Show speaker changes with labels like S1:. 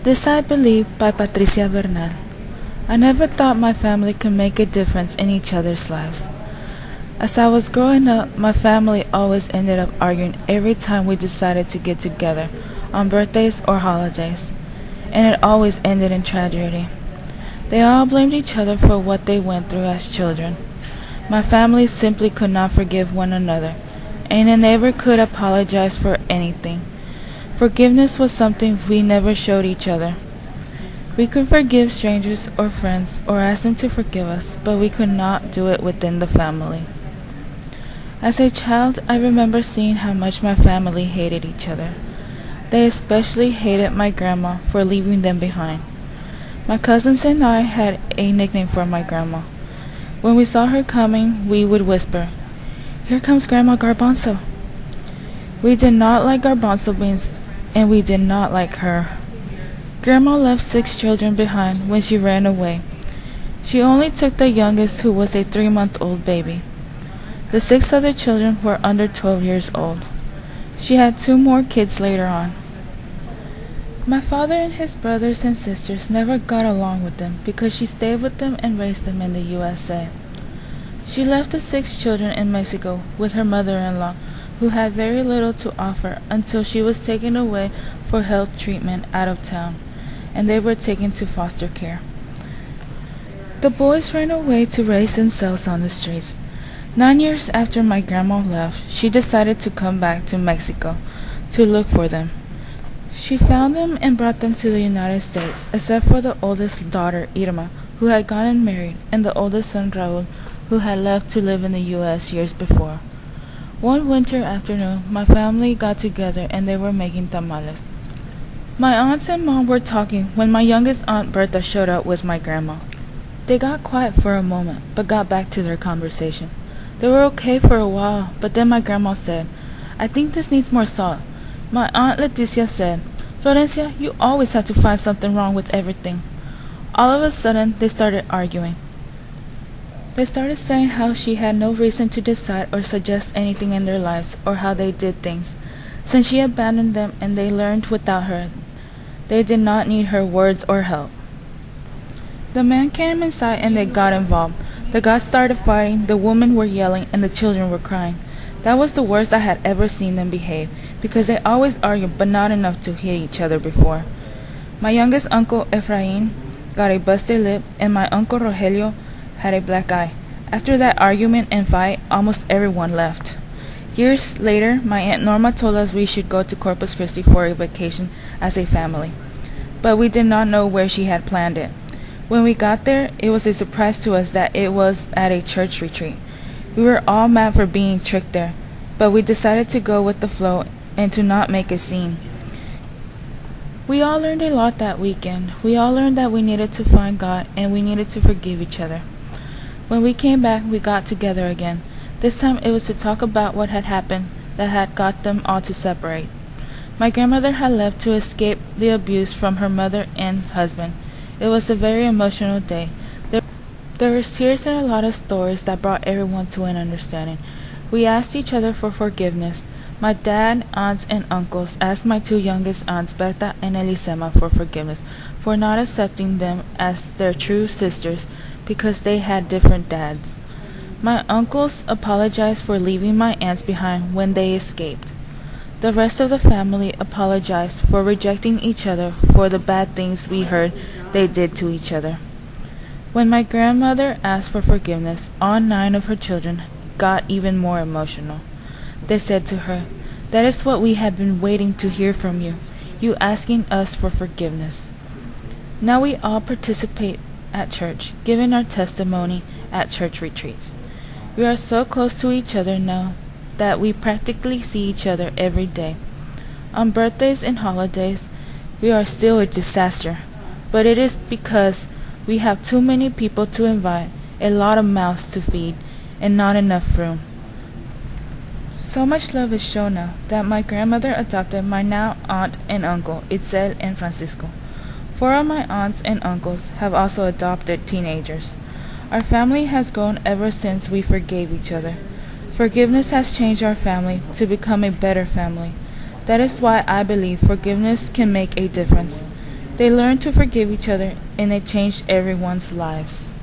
S1: This I Believe by Patricia Bernal. I never thought my family could make a difference in each other's lives. As I was growing up, my family always ended up arguing every time we decided to get together on birthdays or holidays, and it always ended in tragedy. They all blamed each other for what they went through as children. My family simply could not forgive one another, and they never could apologize for anything. Forgiveness was something we never showed each other. We could forgive strangers or friends or ask them to forgive us, but we could not do it within the family. As a child, I remember seeing how much my family hated each other. They especially hated my grandma for leaving them behind. My cousins and I had a nickname for my grandma. When we saw her coming, we would whisper, "Here comes Grandma Garbanzo." We did not like garbanzo beans, and we did not like her. Grandma left 6 children behind when she ran away. She only took the youngest, who was a 3-month-old baby. The 6 other children were under 12 years old. She had 2 more kids later on. My father and his brothers and sisters never got along with them because she stayed with them and raised them in the USA. She left the 6 children in Mexico with her mother-in-law, who had very little to offer until she was taken away for health treatment out of town, and they were taken to foster care. The boys ran away to raise themselves on the streets. 9 years after my grandma left, she decided to come back to Mexico to look for them. She found them and brought them to the United States, except for the oldest daughter, Irma, who had gotten married, and the oldest son, Raul, who had left to live in the U.S. years before. One winter afternoon, my family got together and they were making tamales. My aunts and mom were talking when my youngest aunt, Berta, showed up with my grandma. They got quiet for a moment, but got back to their conversation. They were okay for a while, but then my grandma said, "I think this needs more salt." My aunt Leticia said, "Florencia, you always have to find something wrong with everything." All of a sudden, they started arguing. They started saying how she had no reason to decide or suggest anything in their lives or how they did things, since she abandoned them and they learned without her. They did not need her words or help. The man came inside and they got involved. The guys started fighting, the women were yelling, and the children were crying. That was the worst I had ever seen them behave, because they always argued but not enough to hit each other before. My youngest uncle, Efrain, got a busted lip, and my uncle Rogelio had a black eye. After that argument and fight, almost everyone left. Years later, my Aunt Norma told us we should go to Corpus Christi for a vacation as a family, but we did not know where she had planned it. When we got there, it was a surprise to us that it was at a church retreat. We were all mad for being tricked there, but we decided to go with the flow and to not make a scene. We all learned a lot that weekend. We all learned that we needed to find God and we needed to forgive each other. When we came back, we got together again. This time it was to talk about what had happened that had got them all to separate. My grandmother had left to escape the abuse from her mother and husband. It was a very emotional day. There were tears and a lot of stories that brought everyone to an understanding. We asked each other for forgiveness. My dad, aunts, and uncles asked my 2 youngest aunts, Berta and Elisema, for forgiveness for not accepting them as their true sisters because they had different dads. My uncles apologized for leaving my aunts behind when they escaped. The rest of the family apologized for rejecting each other for the bad things we heard they did to each other. When my grandmother asked for forgiveness, all 9 of her children got even more emotional. They said to her, "That is what we have been waiting to hear from you, you asking us for forgiveness." Now we all participate at church, giving our testimony at church retreats. We are so close to each other now that we practically see each other every day. On birthdays and holidays, we are still a disaster, but it is because we have too many people to invite, a lot of mouths to feed, and not enough room. So much love is shown now that my grandmother adopted my now aunt and uncle, Itzel and Francisco. 4 of my aunts and uncles have also adopted teenagers. Our family has grown ever since we forgave each other. Forgiveness has changed our family to become a better family. That is why I believe forgiveness can make a difference. They learned to forgive each other, and it changed everyone's lives.